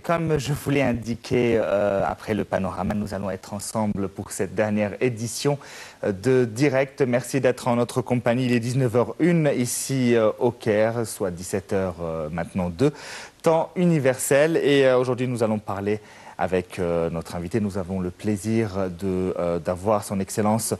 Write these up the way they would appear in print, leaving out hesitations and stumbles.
comme je vous l'ai indiqué après le panorama, nous allons être ensemble pour cette dernière édition de Direct. Merci d'être en notre compagnie. Il est 19h01 ici au Caire, soit 17h maintenant 2, temps universel. Et aujourd'hui, nous allons parler avec notre invité. Nous avons le plaisir d'avoir son Excellence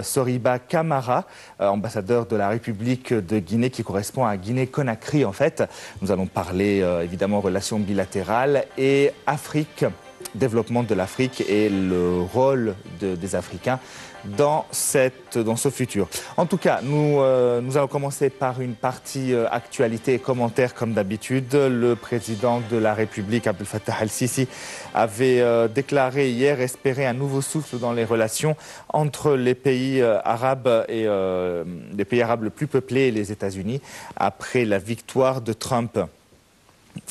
Soriba Camara, ambassadeur de la République de Guinée, qui correspond à Guinée-Conakry en fait. Nous allons parler évidemment relations bilatérales et Afrique, développement de l'Afrique et le rôle des Africains dans ce futur. En tout cas, nous allons commencer par une partie actualité et commentaires comme d'habitude. Le président de la République, Abdel Fattah el-Sisi, avait déclaré hier espérer un nouveau souffle dans les relations entre les pays arabes et les pays arabes les plus peuplés et les États-Unis après la victoire de Trump.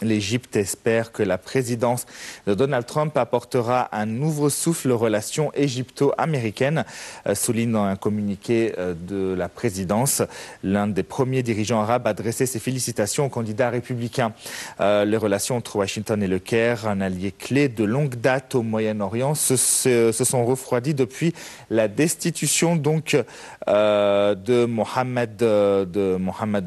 L'Égypte espère que la présidence de Donald Trump apportera un nouveau souffle aux relations égypto-américaines, souligne dans un communiqué de la présidence. L'un des premiers dirigeants arabes a adressé ses félicitations aux candidats républicains. Les relations entre Washington et le Caire, un allié clé de longue date au Moyen-Orient, se sont refroidies depuis la destitution donc de Mohamed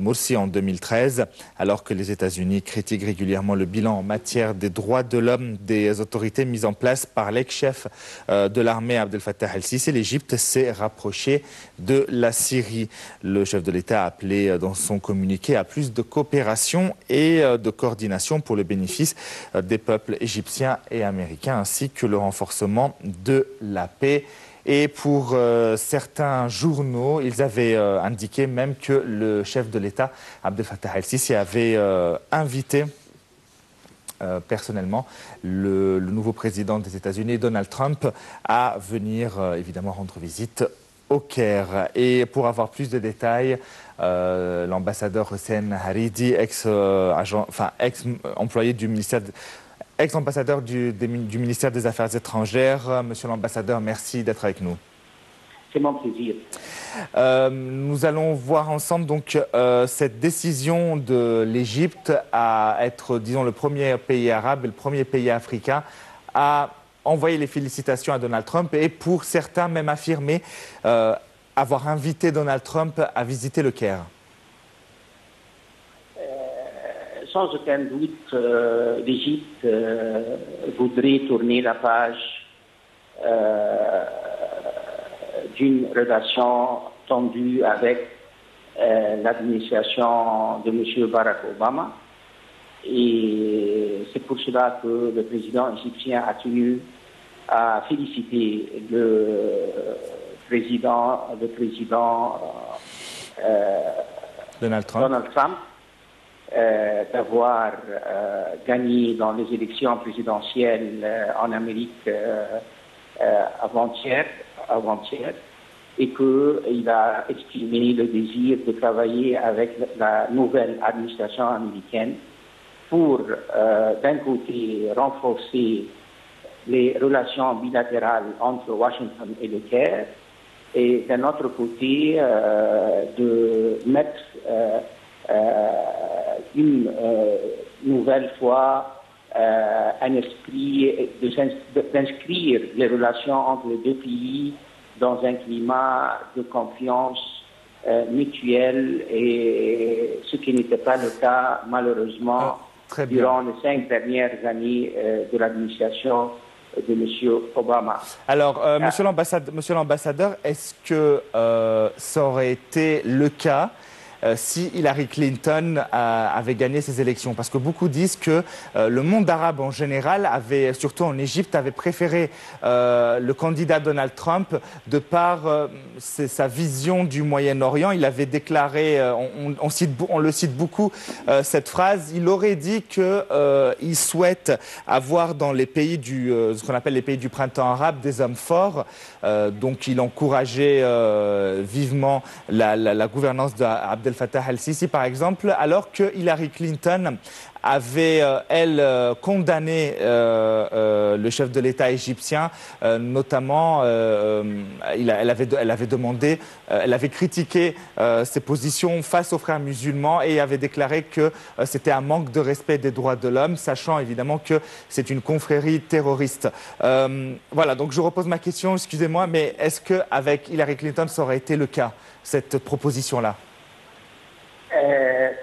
Morsi en 2013, alors que les États-Unis critiquent régulièrement le bilan en matière des droits de l'homme des autorités mises en place par l'ex-chef de l'armée Abdel Fattah el-Sisi. L'Égypte s'est rapprochée de la Syrie. Le chef de l'État a appelé dans son communiqué à plus de coopération et de coordination pour le bénéfice des peuples égyptiens et américains, ainsi que le renforcement de la paix. Et pour certains journaux, ils avaient indiqué même que le chef de l'État, Abdel Fattah el-Sisi, avait invité personnellement le nouveau président des États-Unis, Donald Trump, à venir évidemment rendre visite au Caire. Et pour avoir plus de détails, l'ambassadeur Hossein Haridi, ex-employé du ministère ex-ambassadeur du ministère des Affaires étrangères. Monsieur l'ambassadeur, merci d'être avec nous. C'est mon plaisir. Nous allons voir ensemble donc cette décision de l'Égypte à être, disons, le premier pays arabe et le premier pays africain à envoyer les félicitations à Donald Trump et pour certains même affirmer avoir invité Donald Trump à visiter le Caire. Sans aucun doute, l'Égypte voudrait tourner la page d'une relation tendue avec l'administration de M. Barack Obama. Et c'est pour cela que le président égyptien a tenu à féliciter le président Donald Trump. D'avoir gagné dans les élections présidentielles en Amérique avant-hier, et qu'il a exprimé le désir de travailler avec la nouvelle administration américaine pour, d'un côté, renforcer les relations bilatérales entre Washington et le Caire, et d'un autre côté, de mettre une nouvelle fois un esprit d'inscrire les relations entre les deux pays dans un climat de confiance mutuelle, et ce qui n'était pas le cas malheureusement durant les 5 dernières années de l'administration de M. Obama. Alors, monsieur l'ambassadeur, est-ce que ça aurait été le cas si Hillary Clinton avait gagné ces élections? Parce que beaucoup disent que le monde arabe en général, surtout en Égypte, avait préféré le candidat Donald Trump de par sa vision du Moyen-Orient. Il avait déclaré, on le cite beaucoup, cette phrase, il aurait dit qu'il souhaite avoir dans les pays ce qu'on appelle les pays du printemps arabe des hommes forts. Donc il encourageait vivement la gouvernance d'Abdel Fattah al-Sisi, par exemple, alors que Hillary Clinton avait, condamné le chef de l'État égyptien, notamment, elle avait demandé, elle avait critiqué ses positions face aux frères musulmans et avait déclaré que c'était un manque de respect des droits de l'homme, sachant évidemment que c'est une confrérie terroriste. Voilà, donc je repose ma question, excusez-moi, mais est-ce qu'avec Hillary Clinton, ça aurait été le cas, cette proposition-là?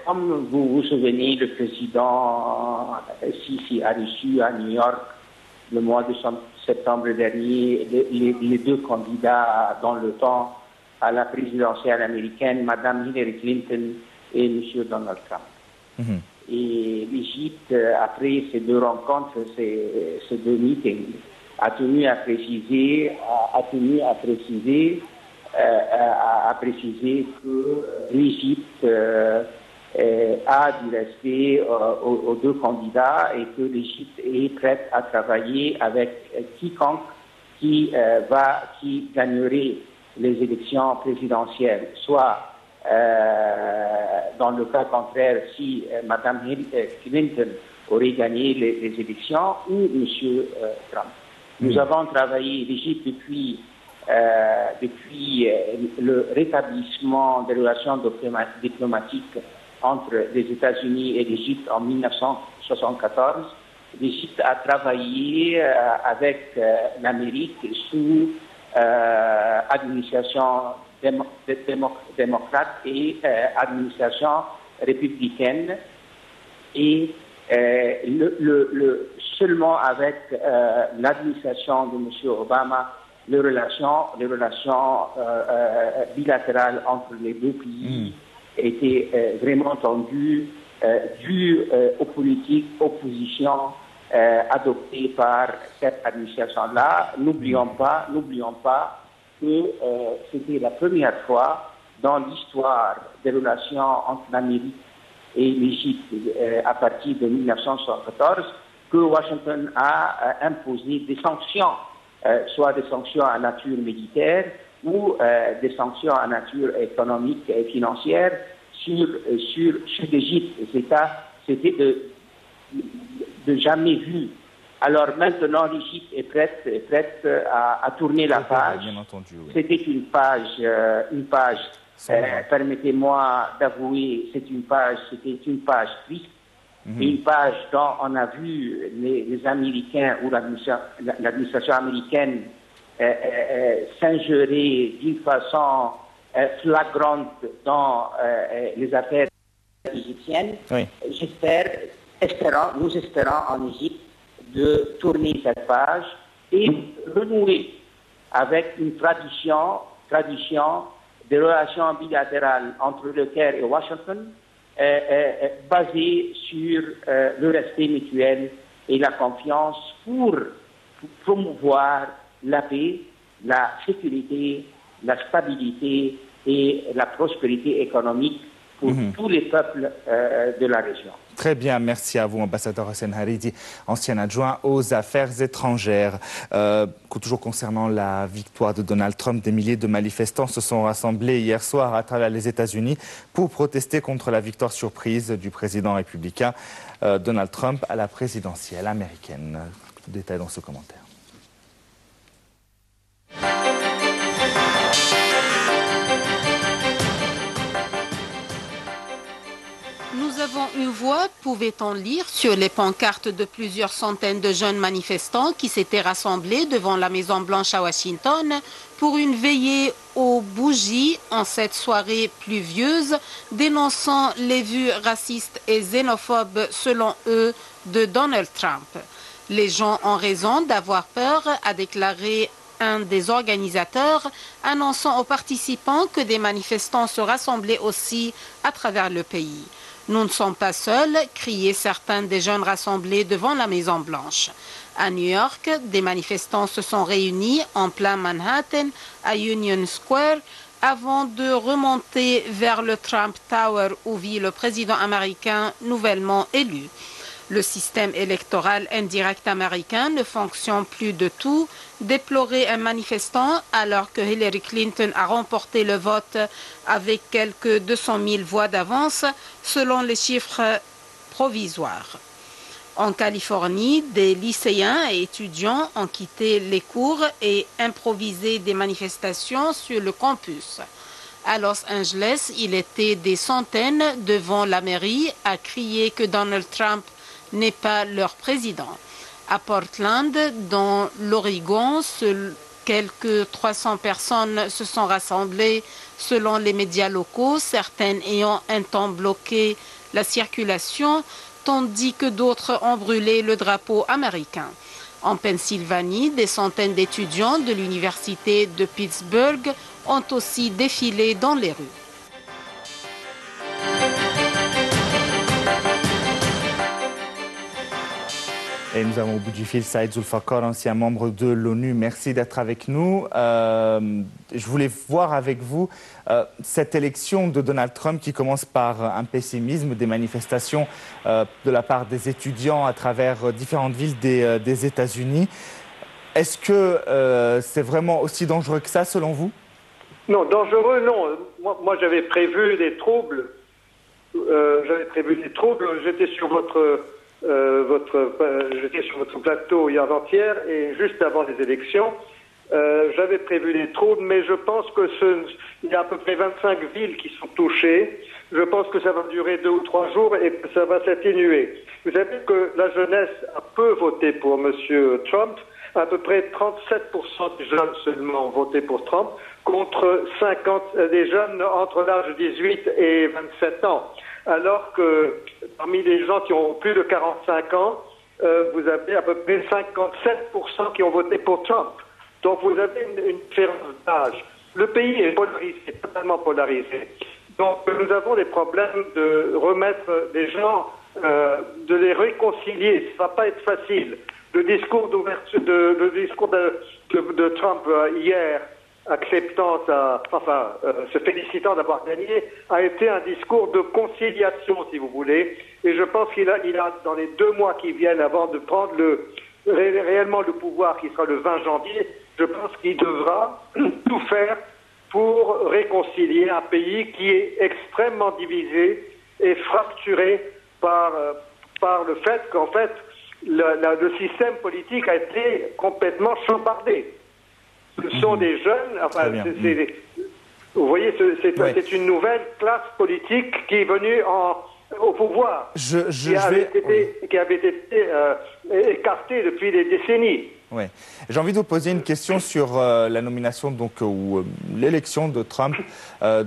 Comme vous vous souvenez, le président Sisi a reçu à New York le mois de septembre dernier les deux candidats dans le temps à la présidentielle américaine, Mme Hillary Clinton et M. Donald Trump. Et l'Égypte, après ces deux rencontres, ces deux meetings, a tenu à préciser que l'Égypte a du respect aux deux candidats et que l'Égypte est prête à travailler avec quiconque qui gagnerait les élections présidentielles, soit dans le cas contraire si Mme Clinton aurait gagné les élections ou M. Trump. Nous avons travaillé l'Égypte depuis le rétablissement des relations diplomatiques entre les États-Unis et l'Égypte en 1974. L'Égypte a travaillé avec l'Amérique sous administration démocrate et administration républicaine. Et seulement avec l'administration de M. Obama, les relations bilatérales entre les deux pays étaient vraiment tendues dû aux politiques opposition adoptées par cette administration-là. N'oublions pas que c'était la première fois dans l'histoire des relations entre l'Amérique et l'Égypte à partir de 1974 que Washington a imposé des sanctions, soit des sanctions à nature militaire ou des sanctions à nature économique et financière sur l'Égypte. C'était de jamais vu. Alors maintenant, l'Égypte est prête à tourner la page. Bien entendu, oui. C'était une page, permettez-moi d'avouer, c'était une page triste, une page dont on a vu les Américains ou l'administration américaine s'ingérer d'une façon flagrante dans les affaires égyptiennes. Oui. Nous espérons en Égypte de tourner cette page et renouer avec une tradition des relations bilatérales entre le Caire et Washington basée sur le respect mutuel et la confiance pour promouvoir la paix, la sécurité, la stabilité et la prospérité économique pour tous les peuples de la région. Très bien, merci à vous, ambassadeur Hossein Haridi, ancien adjoint aux affaires étrangères. Toujours concernant la victoire de Donald Trump, des milliers de manifestants se sont rassemblés hier soir à travers les États-Unis pour protester contre la victoire surprise du président républicain Donald Trump à la présidentielle américaine. Tout détail dans ce commentaire. Nous avons une voix, pouvait-on lire sur les pancartes de plusieurs centaines de jeunes manifestants qui s'étaient rassemblés devant la Maison-Blanche à Washington pour une veillée aux bougies en cette soirée pluvieuse, dénonçant les vues racistes et xénophobes, selon eux, de Donald Trump. Les gens ont raison d'avoir peur, a déclaré un des organisateurs, annonçant aux participants que des manifestants se rassemblaient aussi à travers le pays. Nous ne sommes pas seuls, criaient certains des jeunes rassemblés devant la Maison-Blanche. À New York, des manifestants se sont réunis en plein Manhattan, à Union Square, avant de remonter vers le Trump Tower où vit le président américain nouvellement élu. Le système électoral indirect américain ne fonctionne plus de tout, déplorait un manifestant alors que Hillary Clinton a remporté le vote avec quelques 200 000 voix d'avance selon les chiffres provisoires. En Californie, des lycéens et étudiants ont quitté les cours et improvisé des manifestations sur le campus. À Los Angeles, il était des centaines devant la mairie à crier que Donald Trump n'est pas leur président. À Portland, dans l'Oregon, quelques 300 personnes se sont rassemblées selon les médias locaux, certaines ayant un temps bloqué la circulation, tandis que d'autres ont brûlé le drapeau américain. En Pennsylvanie, des centaines d'étudiants de l'université de Pittsburgh ont aussi défilé dans les rues. Et nous avons au bout du fil Saïd Zulfakar, ancien membre de l'ONU. Merci d'être avec nous. Je voulais voir avec vous cette élection de Donald Trump qui commence par un pessimisme, des manifestations de la part des étudiants à travers différentes villes des États-Unis. Est-ce que c'est vraiment aussi dangereux que ça, selon vous? Non, dangereux, non. Moi j'avais prévu des troubles. J'étais sur j'étais sur votre plateau hier avant-hier et juste avant les élections. J'avais prévu des troubles, mais je pense que il y a à peu près 25 villes qui sont touchées. Je pense que ça va durer 2 ou 3 jours et que ça va s'atténuer. Vous savez que la jeunesse a peu voté pour M. Trump. À peu près 37% des jeunes seulement ont voté pour Trump, contre 50% des jeunes entre l'âge de 18 et 27 ans. Alors que parmi les gens qui ont plus de 45 ans, vous avez à peu près 57% qui ont voté pour Trump. Donc vous avez une différence d'âge. Le pays est polarisé, totalement polarisé. Donc nous avons des problèmes de remettre les gens, de les réconcilier. Ça ne va pas être facile. Le discours d'ouverture, le discours de Trump hier, acceptant se félicitant d'avoir gagné, a été un discours de conciliation, si vous voulez. Et je pense qu'il a dans les 2 mois qui viennent, avant de prendre réellement le pouvoir, qui sera le 20 janvier, je pense qu'il devra tout faire pour réconcilier un pays qui est extrêmement divisé et fracturé par le fait qu'en fait, le système politique a été complètement chambardé. Ce sont des jeunes, vous voyez, c'est une nouvelle classe politique qui est venue au pouvoir, qui avait été écartée depuis des décennies. Oui. J'ai envie de vous poser une question sur la nomination ou l'élection de Trump à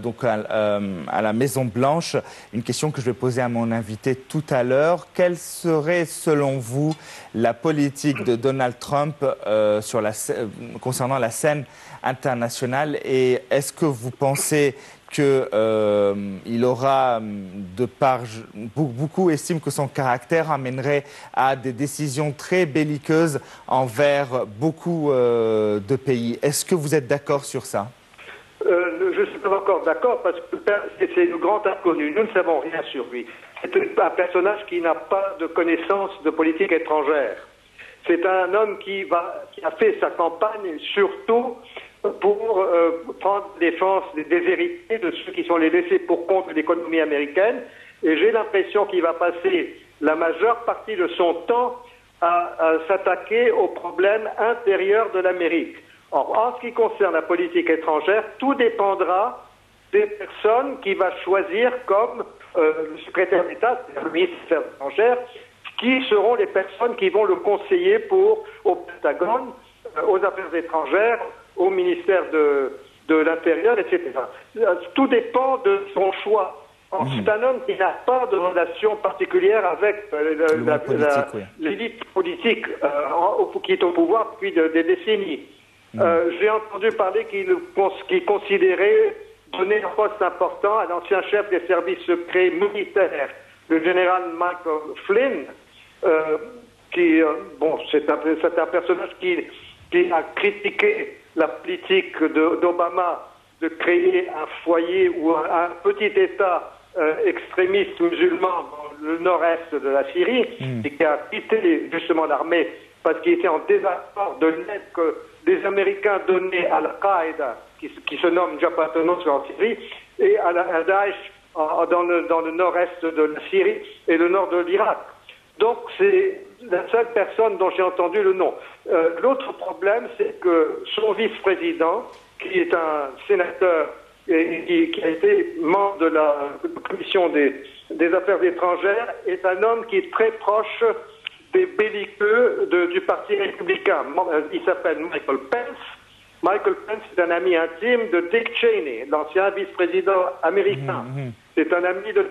la Maison-Blanche. Une question que je vais poser à mon invité tout à l'heure. Quelle serait, selon vous, la politique de Donald Trump concernant la scène internationale? Et est-ce que vous pensez qu'il aura, beaucoup estiment que son caractère amènerait à des décisions très belliqueuses envers beaucoup de pays. Est-ce que vous êtes d'accord sur ça? Je suis pas encore d'accord parce que c'est le grand inconnu. Nous ne savons rien sur lui. C'est un personnage qui n'a pas de connaissance de politique étrangère. C'est un homme qui a fait sa campagne surtout pour prendre défense des héritiers de ceux qui sont les laissés pour compte de l'économie américaine. Et j'ai l'impression qu'il va passer la majeure partie de son temps à s'attaquer aux problèmes intérieurs de l'Amérique. Or, en ce qui concerne la politique étrangère, tout dépendra des personnes qu'il va choisir comme le secrétaire d'État, le ministre des Affaires étrangères, qui seront les personnes qui vont le conseiller au Pentagone, aux Affaires étrangères, au ministère de l'Intérieur, etc. Tout dépend de son choix. C'est un homme qui n'a pas de relation particulière avec l'élite politique qui est au pouvoir depuis des décennies. J'ai entendu parler qu'il considérait donner un poste important à l'ancien chef des services secrets militaires, le général Michael Flynn, c'est un personnage qui a critiqué la politique d'Obama de créer un foyer ou un petit État extrémiste musulman dans le nord-est de la Syrie et qui a quitté justement l'armée parce qu'il était en désaccord de l'aide que les Américains donnaient à Al-Qaïda, qui se nomme Jabhat al-Nusra en Syrie, et à Daesh dans le nord-est de la Syrie et le nord de l'Irak. Donc c'est la seule personne dont j'ai entendu le nom. L'autre problème, c'est que son vice-président, qui est un sénateur et qui a été membre de la commission des affaires étrangères, est un homme qui est très proche des belliqueux du Parti républicain. Il s'appelle Michael Pence. Michael Pence est un ami intime de Dick Cheney, l'ancien vice-président américain. C'est un ami de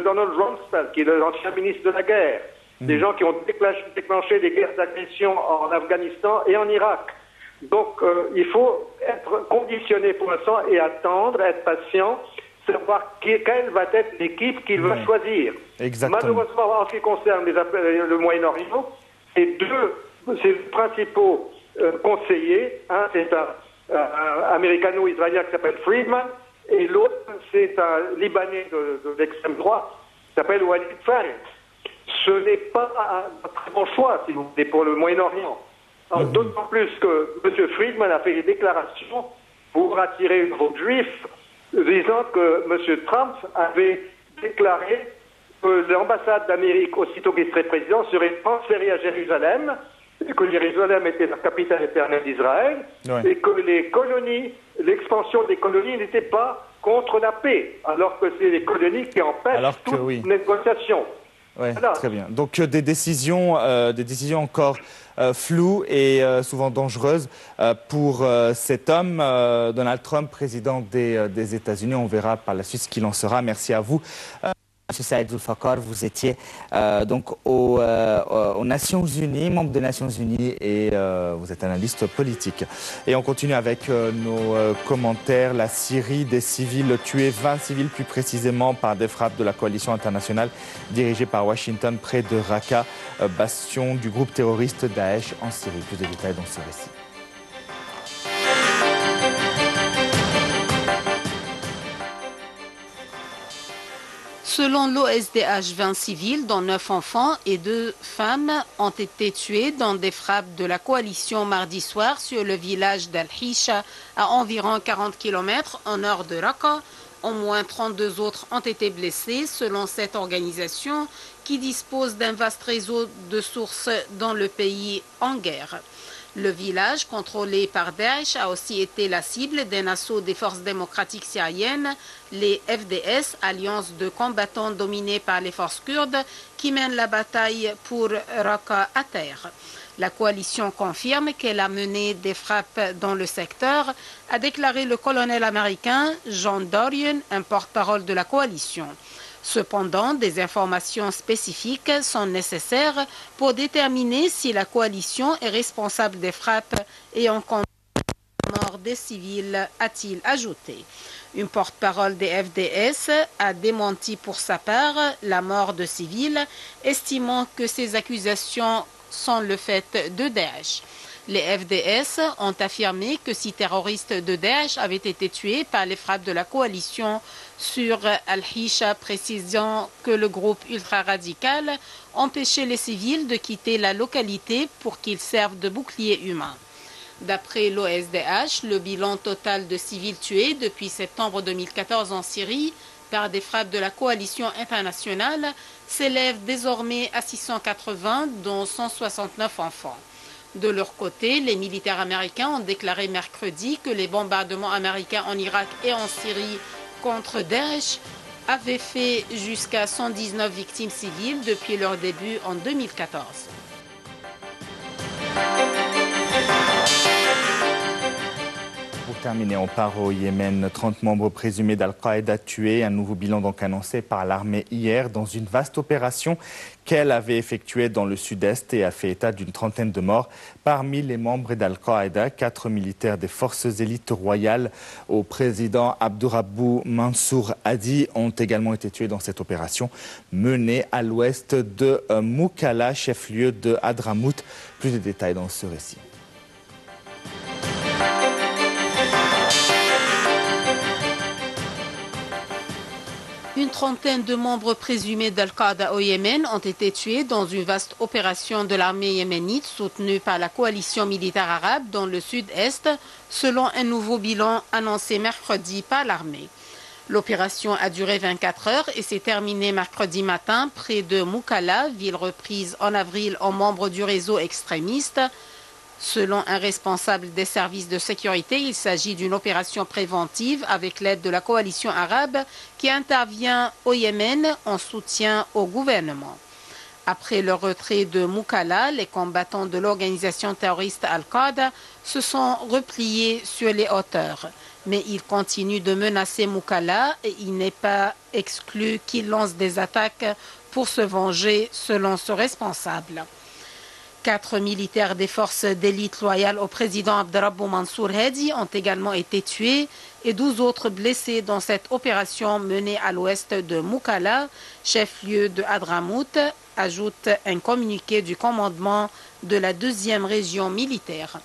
Donald Rumsfeld, qui est l'ancien ministre de la guerre. Des gens qui ont déclenché des guerres d'agression en Afghanistan et en Irak. Donc, il faut être conditionné pour l'instant et attendre, être patient, savoir quelle va être l'équipe qu'il va choisir. Exactement. Malheureusement, en ce qui concerne le Moyen-Orient, ces principaux conseillers, c'est un américano-israélien qui s'appelle Friedman, et l'autre, c'est un Libanais de l'extrême droite qui s'appelle Walid Farid. Ce n'est pas un très bon choix, si vous voulez, pour le Moyen-Orient. D'autant plus que M. Friedman a fait des déclarations pour attirer une vote juif, disant que M. Trump avait déclaré que l'ambassade d'Amérique, aussitôt qu'il serait président, serait transférée à Jérusalem, et que Jérusalem était la capitale éternelle d'Israël, et que les colonies, l'expansion des colonies n'était pas contre la paix, alors que c'est les colonies qui empêchent toute négociation. Oui, voilà. Très bien. Donc des décisions encore floues et souvent dangereuses pour cet homme, Donald Trump, président des États-Unis. On verra par la suite ce qu'il en sera. Merci à vous. Monsieur Saïd Zulfaqar, vous étiez donc aux Nations Unies, membre des Nations Unies, et vous êtes analyste politique. Et on continue avec nos commentaires. La Syrie, des civils tués, 20 civils plus précisément par des frappes de la coalition internationale dirigée par Washington près de Raqqa, bastion du groupe terroriste Daesh en Syrie. Plus de détails dans ce récit. Selon l'OSDH, 20 civils, dont 9 enfants et 2 femmes, ont été tués dans des frappes de la coalition mardi soir sur le village d'Al-Hisha, à environ 40 km au nord de Raqqa. Au moins 32 autres ont été blessés, selon cette organisation qui dispose d'un vaste réseau de sources dans le pays en guerre. Le village, contrôlé par Daesh, a aussi été la cible d'un assaut des forces démocratiques syriennes, les FDS, alliance de combattants dominée par les forces kurdes, qui mènent la bataille pour Raqqa à terre. La coalition confirme qu'elle a mené des frappes dans le secteur, a déclaré le colonel américain John Dorian, un porte-parole de la coalition. Cependant, des informations spécifiques sont nécessaires pour déterminer si la coalition est responsable des frappes et en compte la mort des civils, a-t-il ajouté. Une porte-parole des FDS a démenti pour sa part la mort de civils, estimant que ces accusations sont le fait de Daesh. Les FDS ont affirmé que 6 terroristes de Daesh avaient été tués par les frappes de la coalition sur Al-Hisha, précisant que le groupe ultra-radical empêchait les civils de quitter la localité pour qu'ils servent de bouclier humain. D'après l'OSDH, le bilan total de civils tués depuis septembre 2014 en Syrie par des frappes de la coalition internationale s'élève désormais à 680, dont 169 enfants. De leur côté, les militaires américains ont déclaré mercredi que les bombardements américains en Irak et en Syrie contre Daesh avaient fait jusqu'à 119 victimes civiles depuis leur début en 2014. Pour terminer, on part au Yémen. 30 membres présumés d'Al-Qaïda tués. Un nouveau bilan donc annoncé par l'armée hier dans une vaste opération qu'elle avait effectuée dans le sud-est et a fait état d'une trentaine de morts. Parmi les membres d'Al-Qaïda, 4 militaires des forces élites royales au président Abdurrabbu Mansour Hadi ont également été tués dans cette opération menée à l'ouest de Moukalla, chef-lieu de Hadramout. Plus de détails dans ce récit. Une trentaine de membres présumés d'Al-Qaïda au Yémen ont été tués dans une vaste opération de l'armée yéménite soutenue par la coalition militaire arabe dans le sud-est, selon un nouveau bilan annoncé mercredi par l'armée. L'opération a duré 24 heures et s'est terminée mercredi matin près de Moukalla, ville reprise en avril en membres du réseau extrémiste. Selon un responsable des services de sécurité, il s'agit d'une opération préventive avec l'aide de la coalition arabe qui intervient au Yémen en soutien au gouvernement. Après le retrait de Moukalla, les combattants de l'organisation terroriste Al-Qaïda se sont repliés sur les hauteurs. Mais ils continuent de menacer Moukalla et il n'est pas exclu qu'ils lancent des attaques pour se venger, selon ce responsable. 4 militaires des forces d'élite loyales au président Abdrabou Mansour Hadi ont également été tués et 12 autres blessés dans cette opération menée à l'ouest de Moukalla, chef-lieu de Hadramout, ajoute un communiqué du commandement de la 2e région militaire.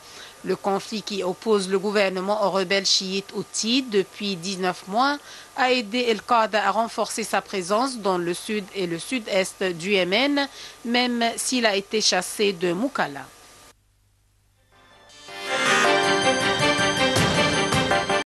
Le conflit qui oppose le gouvernement aux rebelles chiites Houthis depuis 19 mois a aidé Al-Qaïda à renforcer sa présence dans le sud et le sud-est du Yémen, même s'il a été chassé de Moukalla.